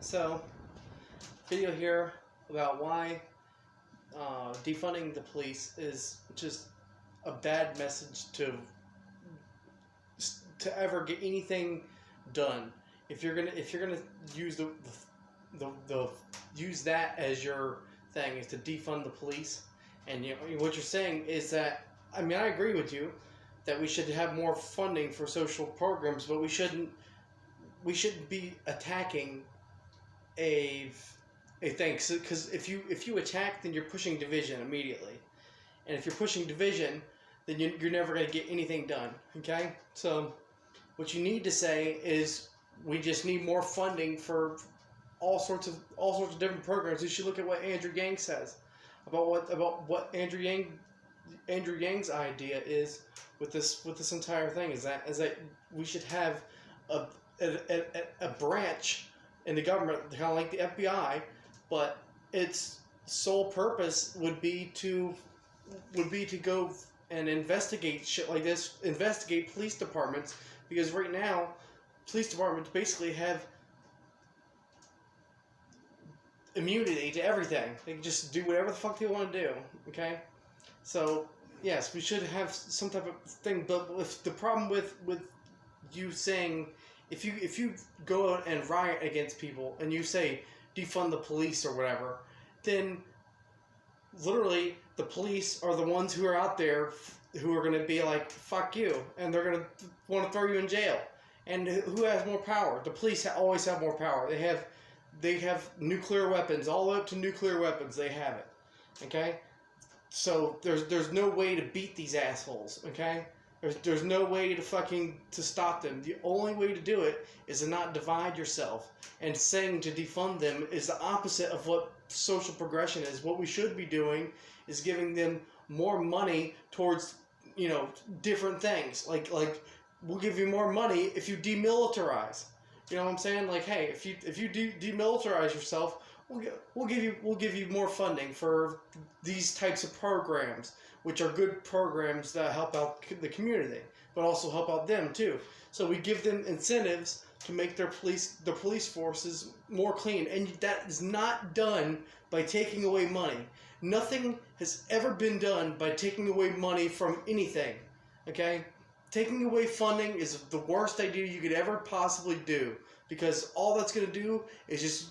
So, video here about why defunding the police is just a bad message to ever get anything done. If you're gonna use the use that as your thing is to defund the police, and what you're saying is that I agree with you that we should have more funding for social programs, but we shouldn't be attacking a thing, because if you attack, then you're pushing division immediately, and if you're pushing division, then you're never going to get anything done. Okay, so what you need to say is we just need more funding for all sorts of different programs. You should look at what Andrew Yang says about what Andrew Yang's idea is with this entire thing is that we should have a branch in the government, kind of like the FBI, but its sole purpose would be to go and investigate shit like this, investigate police departments, because right now, police departments basically have immunity to everything. They can just do whatever the fuck they want to do, okay? So, yes, we should have some type of thing, but if the problem with you saying, if you go out and riot against people and you say defund the police or whatever, then literally the police are the ones who are out there who are going to be like, fuck you, and they're going to want to throw you in jail. And who has more power? The police always have more power. They have nuclear weapons, all the way up to nuclear weapons. They have it, okay? So there's no way to beat these assholes, okay? There's no way to stop them. The only way to do it is to not divide yourself. And saying to defund them is the opposite of what social progression is. What we should be doing is giving them more money towards, different things. Like we'll give you more money if you demilitarize. You know what I'm saying? Like, hey, if you demilitarize yourself, we'll give you more funding for these types of programs, which are good programs that help out the community, but also help out them too. So we give them incentives to make the police forces more clean, and that is not done by taking away money. Nothing has ever been done by taking away money from anything. Okay? Taking away funding is the worst idea you could ever possibly do, because all that's going to do is just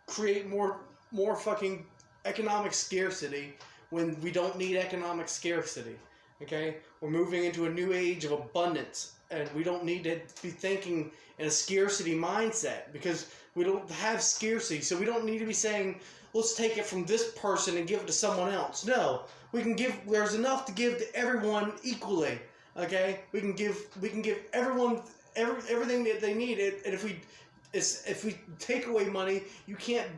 create more fucking economic scarcity when we don't need economic scarcity. Okay? We're moving into a new age of abundance, and we don't need to be thinking in a scarcity mindset, because we don't have scarcity. So we don't need to be saying, let's take it from this person and give it to someone else. No, there's enough to give to everyone equally. Okay? We can give everyone everything that they need, and if we take away money, you can't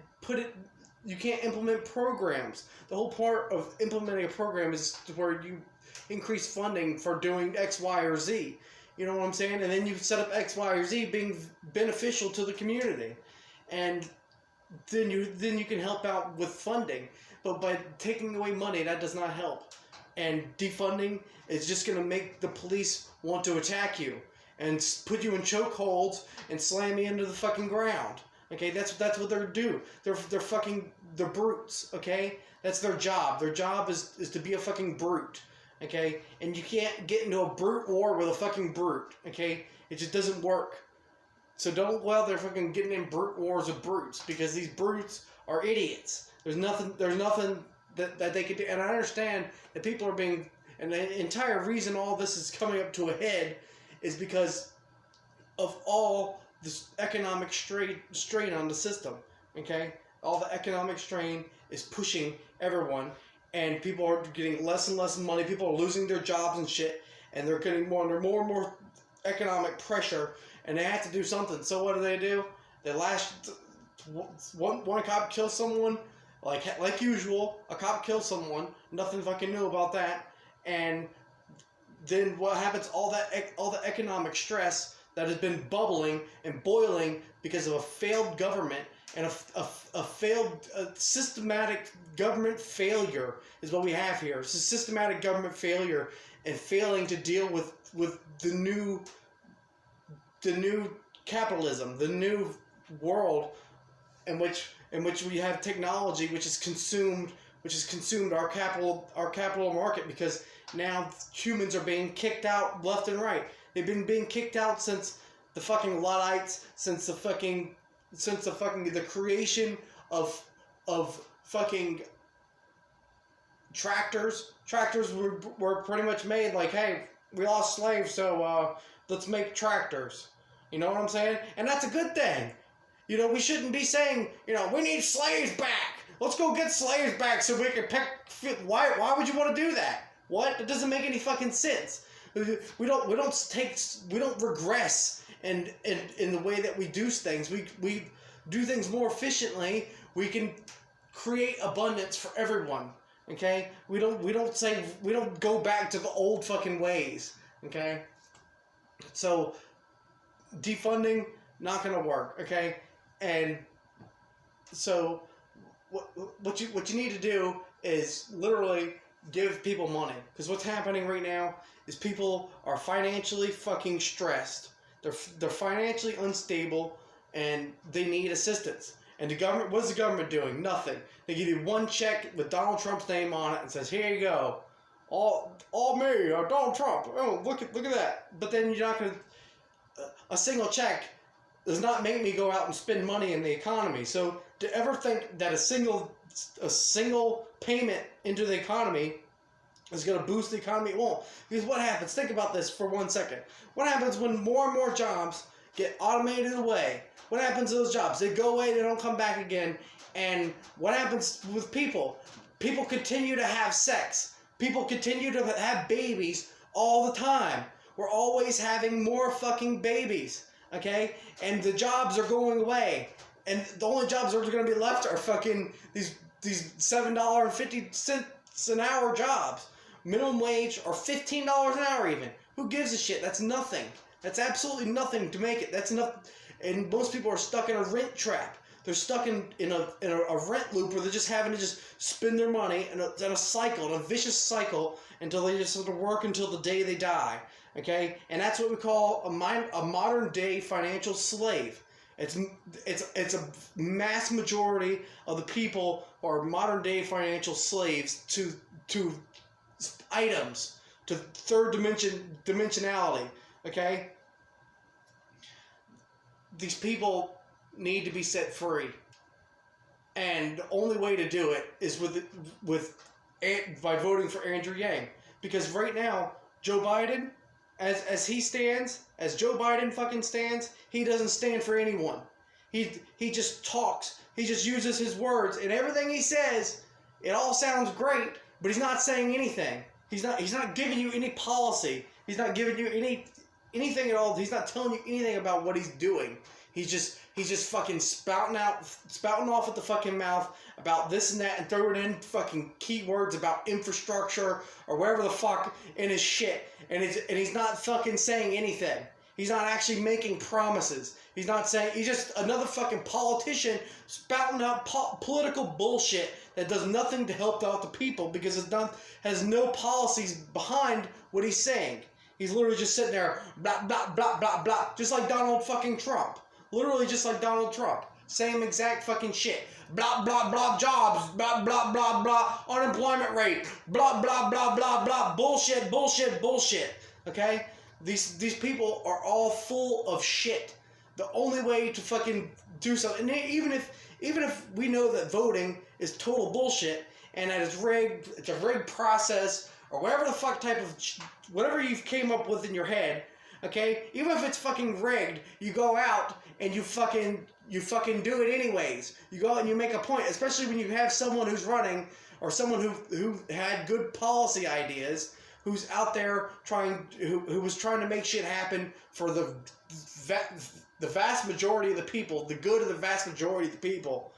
implement programs. The whole part of implementing a program is where you increase funding for doing X, Y, or Z. You know what I'm saying? And then you set up X, Y, or Z being beneficial to the community. And then you can help out with funding. But by taking away money, that does not help. And defunding is just going to make the police want to attack you and put you in chokeholds and slam you into the fucking ground. Okay, that's what they're do. They're brutes. Okay, that's their job. Their job is to be a fucking brute. Okay, and you can't get into a brute war with a fucking brute. Okay, it just doesn't work. So don't go out there fucking getting in brute wars with brutes, because these brutes are idiots. There's nothing that they could do. And I understand that people are being, and the entire reason all this is coming up to a head is because of all this economic strain on the system. Okay, all the economic strain is pushing everyone, and people are getting less and less money. People are losing their jobs and shit, and they're getting under more and more economic pressure, and they have to do something. So what do? They one cop kills someone, like usual. A cop kills someone. Nothing fucking new about that. And then what happens? All the economic stress that has been bubbling and boiling because of a failed government and a failed systematic government failure is what we have here. It's a systematic government failure and failing to deal with the new capitalism, the new world in which we have technology which has consumed our capital market, because now humans are being kicked out left and right. They've been being kicked out since the fucking Luddites, since the creation of fucking tractors. Tractors were pretty much made like, hey, we lost slaves, so let's make tractors. You know what I'm saying? And that's a good thing. You know, we shouldn't be saying, you know, we need slaves back. Let's go get slaves back so we can pick. Why would you want to do that? What? It doesn't make any fucking sense. We don't regress in the way that we do things. We do things more efficiently. We can create abundance for everyone. Okay? We don't go back to the old fucking ways. Okay? So defunding, not gonna work. Okay? And so what you need to do is literally give people money, because what's happening right now is people are financially fucking stressed. They're financially unstable, and they need assistance. And the government, what's the government doing? Nothing. They give you one check with Donald Trump's name on it and says, "Here you go, all me, Donald Trump. Oh, look at that." But then you're not gonna. A single check does not make me go out and spend money in the economy. So to ever think that a single payment into the economy is going to boost the economy, it won't. Because what happens? Think about this for 1 second. What happens when more and more jobs get automated away? What happens to those jobs? They go away, they don't come back again. And what happens with people? People continue to have sex. People continue to have babies all the time. We're always having more fucking babies. Okay? And the jobs are going away. And the only jobs that are going to be left are fucking these $7.50 an hour jobs. Minimum wage, or $15 an hour even. Who gives a shit? That's nothing. That's absolutely nothing to make it. That's enough. And most people are stuck in a rent trap. They're stuck in a rent loop where they're just having to just spend their money in a cycle, in a vicious cycle, until they just have to work until the day they die. Okay? And that's what we call a modern day financial slave. It's a mass majority of the people who are modern day financial slaves to items, to third dimensionality. Okay? These people need to be set free, and the only way to do it is by voting for Andrew Yang. Because right now, Joe Biden, as Joe Biden fucking stands, he doesn't stand for anyone. He just talks. He just uses his words, and everything he says, it all sounds great, but he's not saying anything. He's not giving you any policy. He's not giving you anything at all. He's not telling you anything about what he's doing. He's just fucking spouting off at the fucking mouth about this and that, and throwing in fucking keywords about infrastructure or whatever the fuck in his shit. And he's not fucking saying anything. He's not actually making promises. He's just another fucking politician spouting out political bullshit that does nothing to help out the people, because it has no policies behind what he's saying. He's literally just sitting there, blah, blah, blah, blah, blah, just like Donald fucking Trump. Literally just like Donald Trump. Same exact fucking shit. Blah, blah, blah, jobs, blah, blah, blah, blah, unemployment rate, blah, blah, blah, blah, blah, bullshit, bullshit, bullshit. Okay? These people are all full of shit. The only way to fucking do something, and even if we know that voting is total bullshit and that it's rigged, it's a rigged process, or whatever the fuck type of whatever you've came up with in your head, okay? Even if it's fucking rigged, you go out and you fucking do it anyways. You go out and you make a point, especially when you have someone who's running, or someone who had good policy ideas, who's out there who was trying to make shit happen for the vast majority of the people, the good of the vast majority of the people.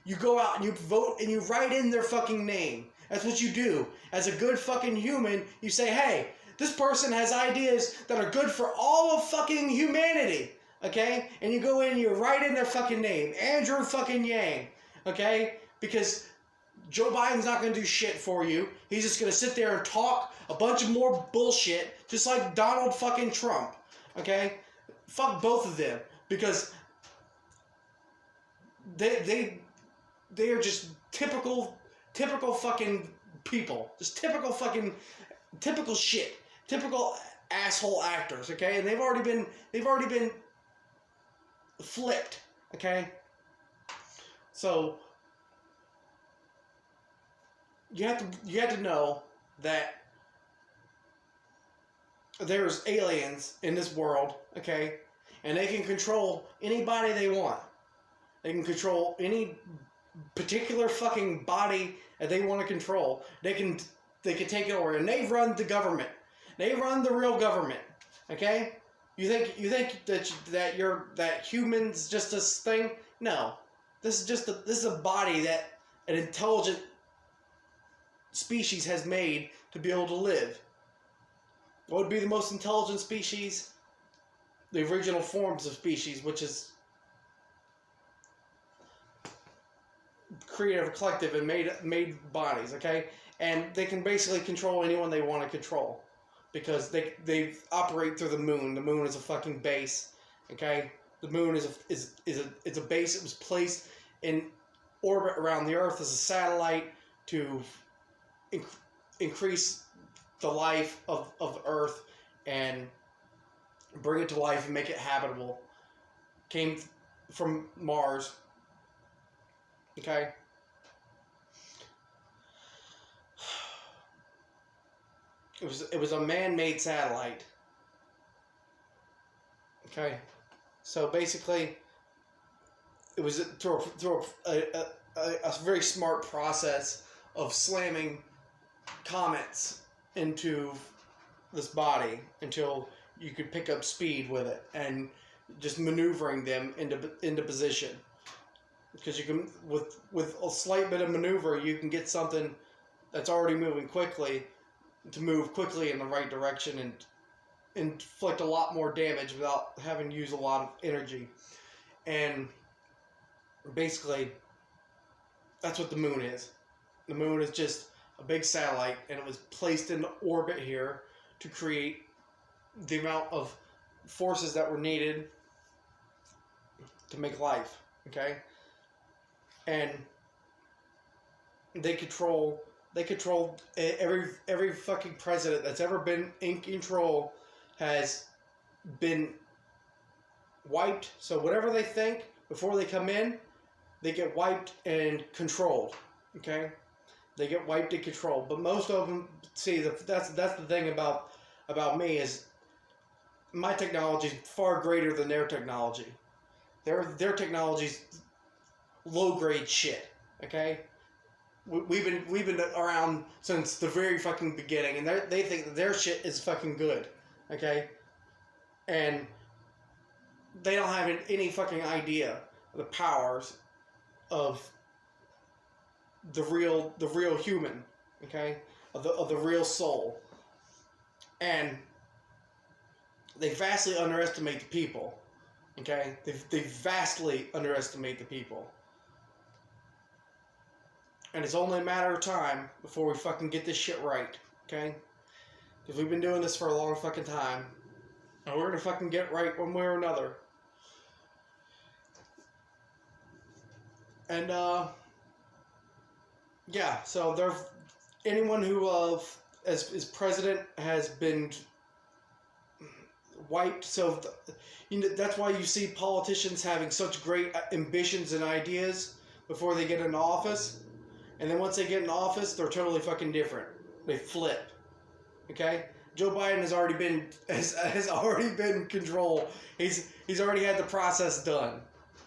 You go out and you vote and you write in their fucking name. That's what you do. As a good fucking human, you say, hey, this person has ideas that are good for all of fucking humanity. Okay? And you go in and you write in their fucking name. Andrew fucking Yang. Okay? Because Joe Biden's not going to do shit for you. He's just going to sit there and talk a bunch of more bullshit, just like Donald fucking Trump. Okay? Fuck both of them. Because they are just typical fucking people, just typical shit, typical asshole actors. Okay, and they've already been flipped. Okay, so you have to know that there's aliens in this world, okay, and they can control anybody they want. They can control any particular fucking body that they want to control. They can take it over, and they run the government. They run the real government. Okay, you think that humans just this thing? No, this is a body that an intelligent species has made to be able to live. What would be the most intelligent species? The original forms of species, which is created a collective and made bodies, okay? And they can basically control anyone they want to control. Because they operate through the moon. The moon is a fucking base, okay? The moon is a base. It was placed in orbit around the Earth as a satellite to increase the life of the Earth and bring it to life and make it habitable. Came from Mars. Okay? It was a man-made satellite. Okay? So basically, it was through a very smart process of slamming comets into this body until you could pick up speed with it and just maneuvering them into position. Because you can, with a slight bit of maneuver, you can get something that's already moving quickly to move quickly in the right direction and inflict a lot more damage without having to use a lot of energy. And basically, that's what the moon is. The moon is just a big satellite, and it was placed into orbit here to create the amount of forces that were needed to make life, okay? And they control every fucking president that's ever been in control has been wiped. So whatever they think before they come in, they get wiped and controlled, okay? They get wiped and controlled. But most of them, see, that's the thing about me is my technology is far greater than their technology. Their technology's low grade shit. Okay, we've been around since the very fucking beginning, and they think that their shit is fucking good. Okay, and they don't have any fucking idea of the powers of the real human. Okay, of the real soul, and they vastly underestimate the people. Okay, they vastly underestimate the people. And it's only a matter of time before we fucking get this shit right, okay? Because we've been doing this for a long fucking time. And we're gonna fucking get it right one way or another. And, yeah, so anyone who as president has been wiped. So, that's why you see politicians having such great ambitions and ideas before they get into office. And then once they get in office, they're totally fucking different. They flip. Okay? Joe Biden has already been in control. He's already had the process done.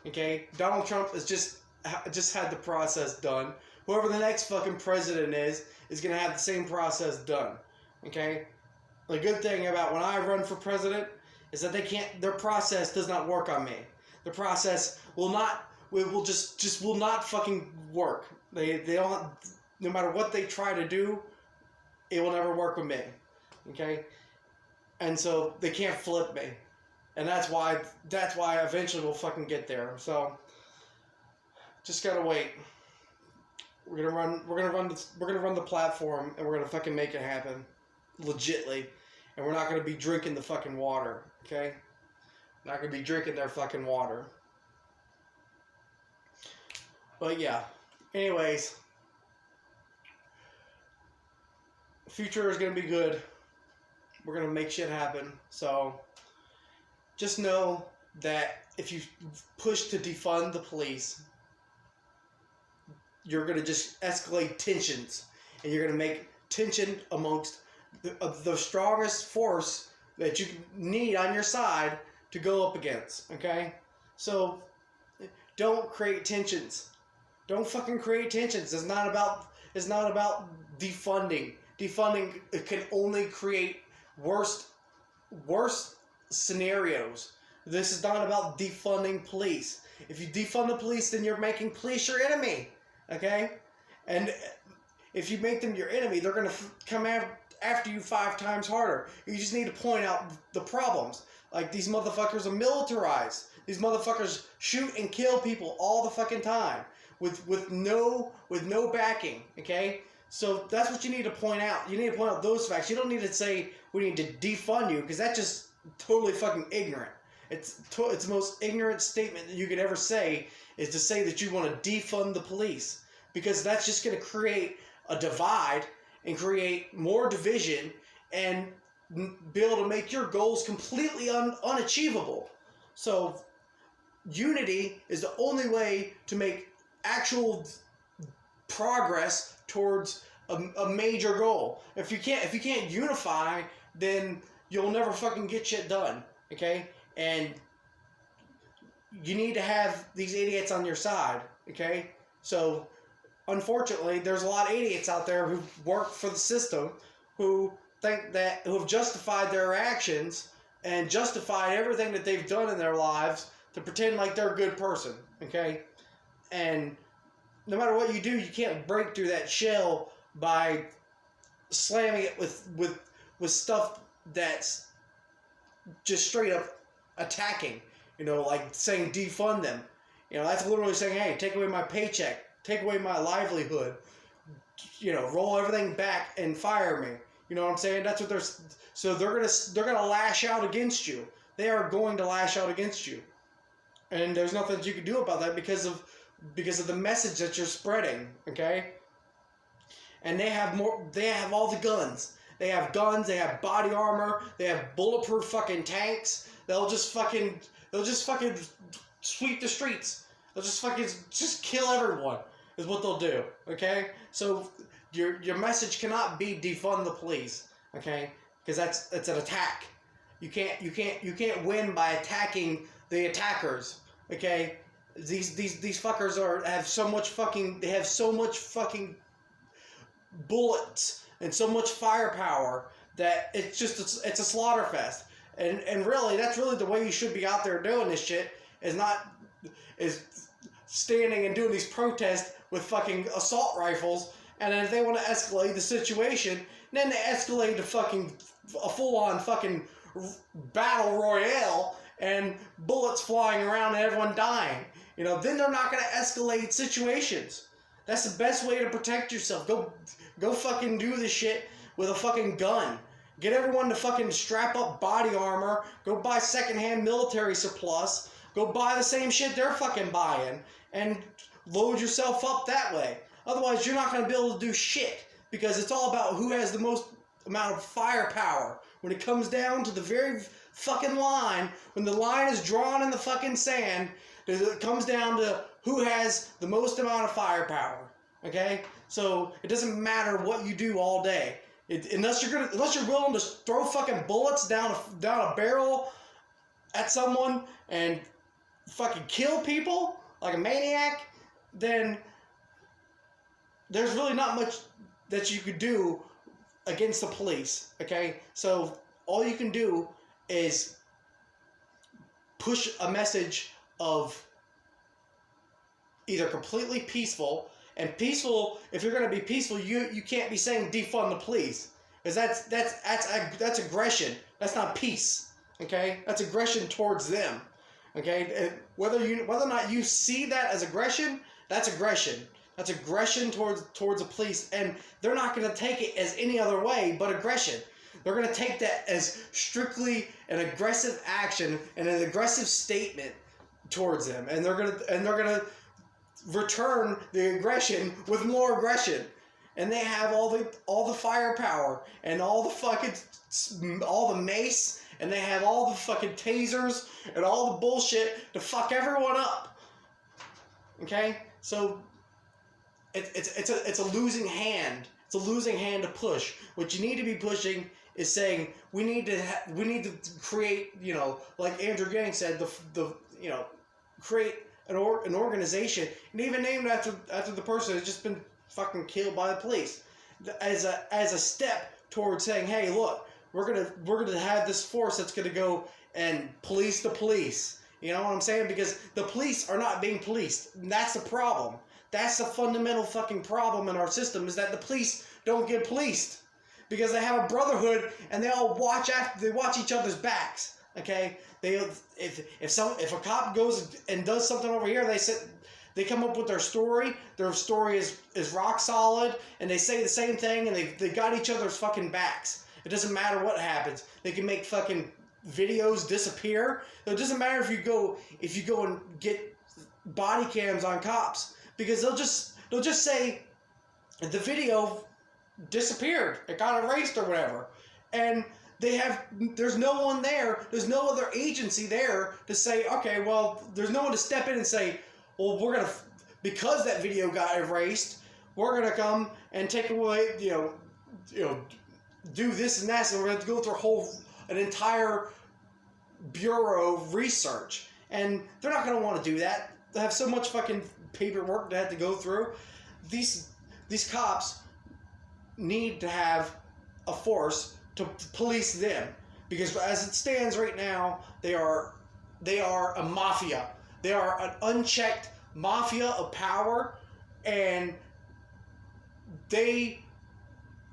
Okay? Donald Trump has just had the process done. Whoever the next fucking president is gonna have the same process done. Okay? The good thing about when I run for president is that their process does not work on me. The process will not fucking work. They don't, no matter what they try to do, it will never work with me. Okay? And so they can't flip me. And that's why eventually we'll fucking get there. So just gotta wait. We're gonna run the platform, and we're gonna fucking make it happen. Legitly. And we're not gonna be drinking the fucking water. Okay? Not gonna be drinking their fucking water. But yeah. Anyways, future is gonna be good. We're gonna make shit happen. So just know that if you push to defund the police, you're gonna just escalate tensions, and you're gonna make tension amongst the strongest force that you need on your side to go up against. Okay, so don't create tensions. Don't fucking create tensions. It's not about defunding. Defunding, it can only create worse scenarios. This is not about defunding police. If you defund the police, then you're making police your enemy. Okay? And if you make them your enemy, they're going to come after you 5 times harder. You just need to point out the problems. Like, these motherfuckers are militarized. These motherfuckers shoot and kill people all the fucking time with no backing. Okay? So that's what you need to point out. You need to point out those facts. You don't need to say we need to defund you, because that's just totally fucking ignorant. It's the most ignorant statement that you could ever say, is to say that you want to defund the police, because that's just going to create a divide and create more division and be able to make your goals completely unachievable. So unity is the only way to make actual progress towards a major goal. If you can't unify, then you'll never fucking get shit done. Okay? And you need to have these idiots on your side. Okay? So unfortunately, there's a lot of idiots out there who work for the system, who have justified their actions and justified everything that they've done in their lives to pretend like they're a good person. Okay? And no matter what you do, you can't break through that shell by slamming it with stuff that's just straight up attacking. Like saying defund them. That's literally saying, hey, take away my paycheck, take away my livelihood, roll everything back and fire me. You know what I'm saying? That's what they're gonna lash out against you. They are going to lash out against you, and there's nothing that you can do about that because of the message that you're spreading. Okay? And they have all the guns. They have guns, they have body armor, they have bulletproof fucking tanks. They'll just fucking sweep the streets. They'll just kill everyone, is what they'll do. Okay? So your message cannot be defund the police. Okay? Because that's an attack. You can't win by attacking the attackers. Okay? These fuckers have so much fucking bullets and so much firepower that it's a slaughter fest. And really, that's really the way you should be out there doing this shit, is standing and doing these protests with fucking assault rifles. And then if they want to escalate the situation, then they escalate to fucking a full-on fucking battle royale and bullets flying around and everyone dying. Then they're not going to escalate situations. That's the best way to protect yourself. Go fucking do this shit with a fucking gun. Get everyone to fucking strap up body armor. Go buy secondhand military surplus. Go buy the same shit they're fucking buying. And load yourself up that way. Otherwise, you're not going to be able to do shit. Because it's all about who has the most amount of firepower. When it comes down to the very fucking line, when the line is drawn in the fucking sand, it comes down to who has the most amount of firepower. Okay? So it doesn't matter what you do all day. Unless you're willing to throw fucking bullets down a barrel at someone and fucking kill people like a maniac, then there's really not much that you could do against the police. Okay? So all you can do is push a message of either completely peaceful. And peaceful, if you're going to be peaceful, you can't be saying defund the police. Because that's aggression. That's not peace. Okay? That's aggression towards them. Okay? Whether or not you see that as aggression, that's aggression. That's aggression towards the police. And they're not going to take it as any other way but aggression. They're going to take that as strictly an aggressive action and an aggressive statement towards them. And they're going to return the aggression with more aggression. And they have all the firepower and all the mace, and they have all the fucking tasers and all the bullshit to fuck everyone up. Okay, so it's a losing hand. It's a losing hand to push. What you need to be pushing is saying we need to create, like Andrew Yang said, create an organization, and even named after the person who's just been fucking killed by the police, as a step towards saying, hey, look, we're gonna have this force that's gonna go and police the police. You know what I'm saying? Because the police are not being policed. And that's the problem. That's the fundamental fucking problem in our system, is that the police don't get policed. Because they have a brotherhood and they all watch each other's backs. Okay? If a cop goes and does something over here, they come up with their story. Their story is rock solid, and they say the same thing, and they got each other's fucking backs. It doesn't matter what happens. They can make fucking videos disappear. It doesn't matter if you go and get body cams on cops, because they'll just say the video disappeared. It got erased or whatever. And there's no one there. There's no other agency there to say, okay, well, there's no one to step in and say, well, because that video got erased, we're gonna come and take away, do this and that, and we're gonna go through an entire bureau research, and they're not gonna want to do that. They have so much fucking paperwork they have to go through. These cops need to have a force to police them, because as it stands right now, they are a mafia. They are an unchecked mafia of power, and they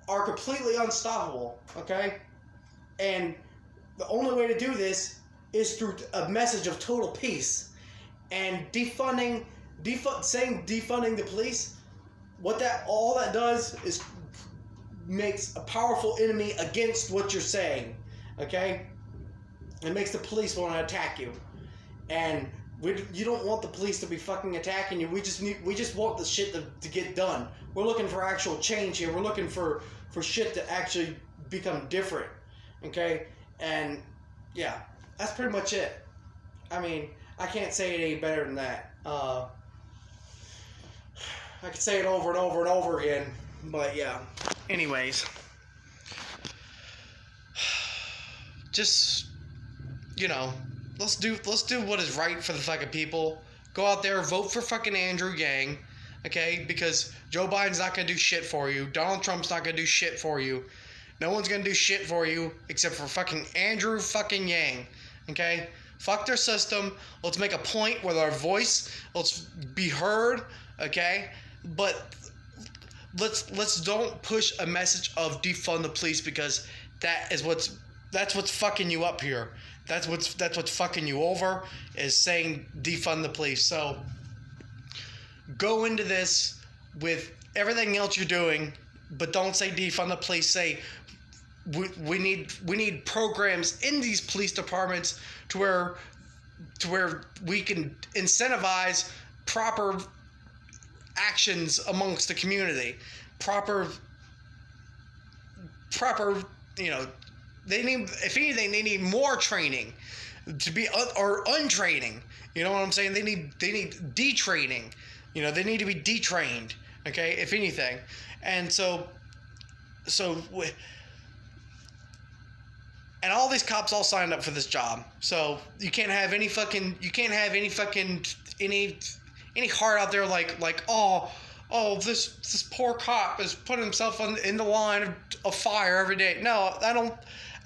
are completely unstoppable, okay? And the only way to do this is through a message of total peace. And defunding the police, all that does is makes a powerful enemy against what you're saying, okay? It makes the police want to attack you. And you don't want the police to be fucking attacking you. We just want the shit to get done. We're looking for actual change here. We're looking for shit to actually become different. Okay? And yeah, that's pretty much it. I mean, I can't say it any better than that. I could say it over and over and over again, but yeah. Anyways, just, let's do what is right for the fucking people. Go out there, vote for fucking Andrew Yang, okay? Because Joe Biden's not gonna do shit for you. Donald Trump's not gonna do shit for you. No one's gonna do shit for you except for fucking Andrew fucking Yang, okay? Fuck their system. Let's make a point with our voice. Let's be heard, okay? But let's don't push a message of defund the police, because that's what's fucking you up here. That's what's fucking you over, is saying defund the police. So go into this with everything else you're doing, but don't say defund the police. Say we need programs in these police departments to where we can incentivize proper actions amongst the community. Proper, they need, if anything, they need more training to be, or untraining. You know what I'm saying? They need detraining. They need to be detrained. Okay, if anything. And and all these cops all signed up for this job. So you can't have any heart out there like oh, this poor cop is putting himself in the line of fire every day. No, I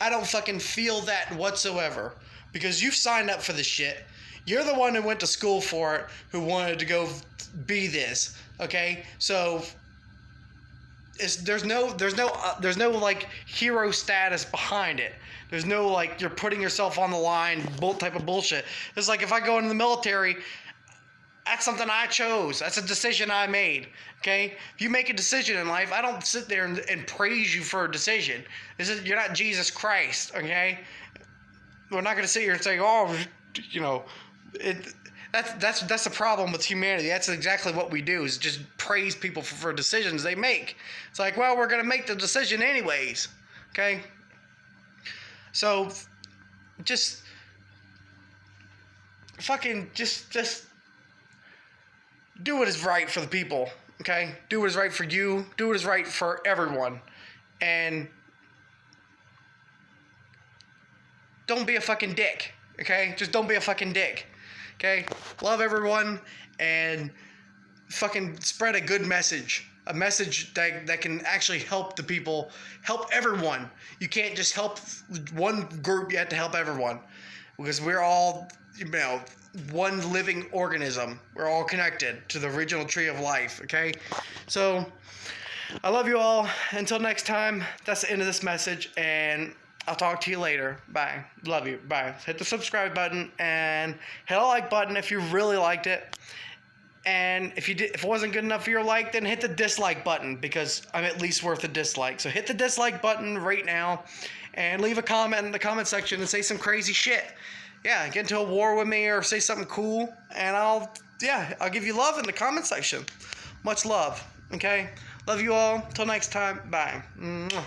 don't fucking feel that whatsoever, because you've signed up for this shit. You're the one who went to school for it, who wanted to go be this. Okay, so there's no like hero status behind it. There's no like you're putting yourself on the line type of bullshit. It's like if I go into the military, that's something I chose. That's a decision I made. Okay? If you make a decision in life, I don't sit there and praise you for a decision. You're not Jesus Christ. Okay? We're not going to sit here and say, oh, That's the problem with humanity. That's exactly what we do, is just praise people for decisions they make. It's like, well, we're gonna make the decision anyways. Okay. So just fucking just do what is right for the people. Okay? Do what is right for you. Do what is right for everyone. And don't be a fucking dick. Okay? Just don't be a fucking dick. Okay? Love everyone and fucking spread a good message. A message that can actually help the people, help everyone. You can't just help one group, you have to help everyone. Because we're all, one living organism. We're all connected to the original tree of life, okay? So, I love you all. Until next time, that's the end of this message, and I'll talk to you later. Bye. Love you. Bye. Hit the subscribe button and hit a like button if you really liked it. And if it wasn't good enough for your like, then hit the dislike button, because I'm at least worth a dislike. So hit the dislike button right now and leave a comment in the comment section and say some crazy shit. Yeah, get into a war with me or say something cool, and I'll give you love in the comment section. Much love. Okay? Love you all. Till next time. Bye. Mwah.